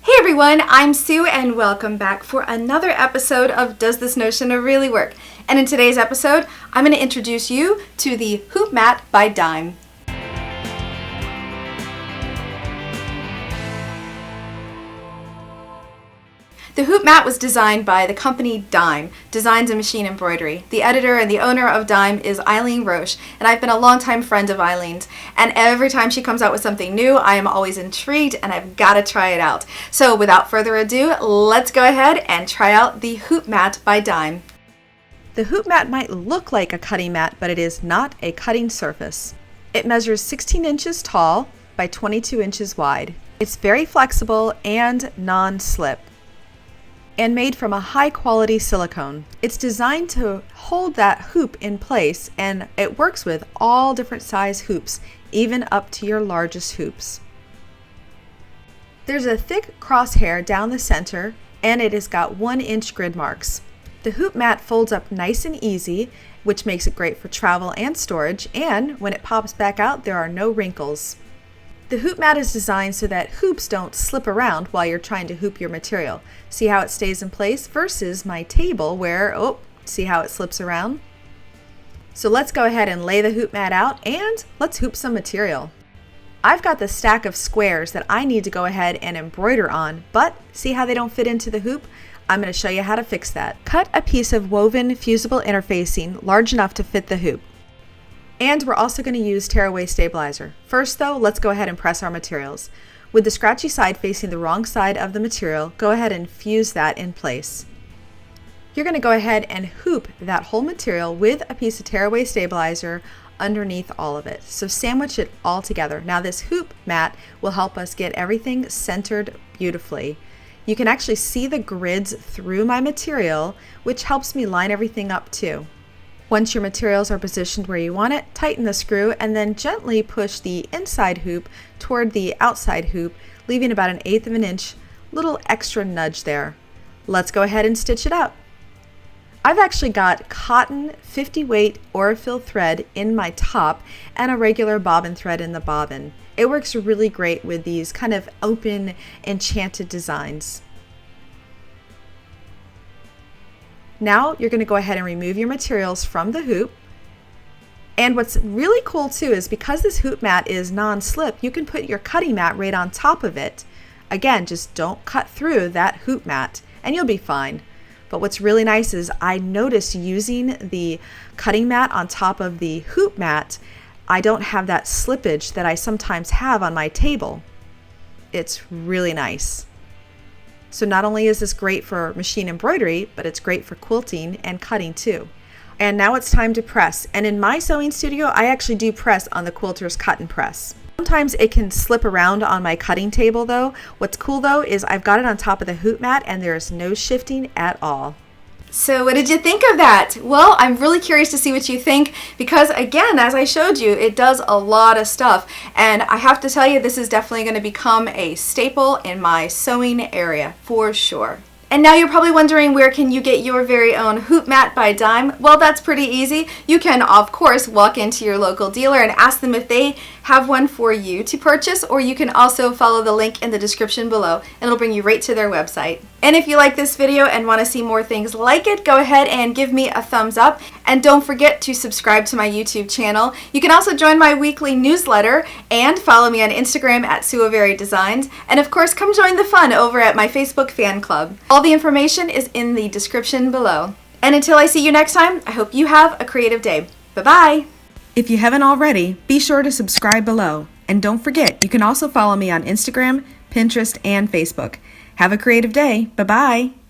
Hey everyone, I'm Sue and welcome back for another episode of Does This Notion Really Work? And in today's episode, I'm going to introduce you to the Hoop Mat by Dime. The hoop mat was designed by the company Dime, Designs and Machine Embroidery. The editor and the owner of Dime is Eileen Roche, and I've been a longtime friend of Eileen's. And every time she comes out with something new, I am always intrigued and I've got to try it out. So without further ado, let's go ahead and try out the hoop mat by Dime. The hoop mat might look like a cutting mat, but it is not a cutting surface. It measures 16 inches tall by 22 inches wide. It's very flexible and non-slip, and made from a high-quality silicone. It's designed to hold that hoop in place, and it works with all different size hoops, even up to your largest hoops. There's a thick crosshair down the center, and it has got 1-inch grid marks. The hoop mat folds up nice and easy, which makes it great for travel and storage, and when it pops back out, there are no wrinkles. The hoop mat is designed so that hoops don't slip around while you're trying to hoop your material. See how it stays in place versus my table where, see how it slips around? So let's go ahead and lay the hoop mat out and let's hoop some material. I've got the stack of squares that I need to go ahead and embroider on, but see how they don't fit into the hoop? I'm going to show you how to fix that. Cut a piece of woven fusible interfacing large enough to fit the hoop. And we're also going to use tearaway stabilizer. First though, let's go ahead and press our materials. With the scratchy side facing the wrong side of the material, go ahead and fuse that in place. You're going to go ahead and hoop that whole material with a piece of tearaway stabilizer underneath all of it. So sandwich it all together. Now this hoop mat will help us get everything centered beautifully. You can actually see the grids through my material, which helps me line everything up too. Once your materials are positioned where you want it, tighten the screw and then gently push the inside hoop toward the outside hoop, leaving about 1/8 of an inch, little extra nudge there. Let's go ahead and stitch it out. I've actually got cotton 50 weight Aurifil thread in my top and a regular bobbin thread in the bobbin. It works really great with these kind of open, enchanted designs. Now you're going to go ahead and remove your materials from the hoop. And what's really cool too is because this hoop mat is non-slip, you can put your cutting mat right on top of it. Again, just don't cut through that hoop mat and you'll be fine. But what's really nice is I noticed using the cutting mat on top of the hoop mat, I don't have that slippage that I sometimes have on my table. It's really nice. So not only is this great for machine embroidery, but it's great for quilting and cutting too. And now it's time to press. And in my sewing studio, I actually do press on the Quilter's cut and press. Sometimes it can slip around on my cutting table though. What's cool though is I've got it on top of the hoop mat and there's no shifting at all. So what did you think of that? Well, I'm really curious to see what you think because again, as I showed you, it does a lot of stuff. And I have to tell you, this is definitely going to become a staple in my sewing area for sure. And now you're probably wondering, where can you get your very own hoop mat by Dime? Well, that's pretty easy. You can, of course, walk into your local dealer and ask them if they have one for you to purchase, or you can also follow the link in the description below and it'll bring you right to their website. And if you like this video and want to see more things like it, go ahead and give me a thumbs up and don't forget to subscribe to my YouTube channel. You can also join my weekly newsletter and follow me on Instagram at SueVeryDesigns, and of course come join the fun over at my Facebook fan club. All the information is in the description below. And until I see you next time, I hope you have a creative day. Bye-bye! If you haven't already, be sure to subscribe below. And don't forget, you can also follow me on Instagram, Pinterest, and Facebook. Have a creative day. Bye-bye!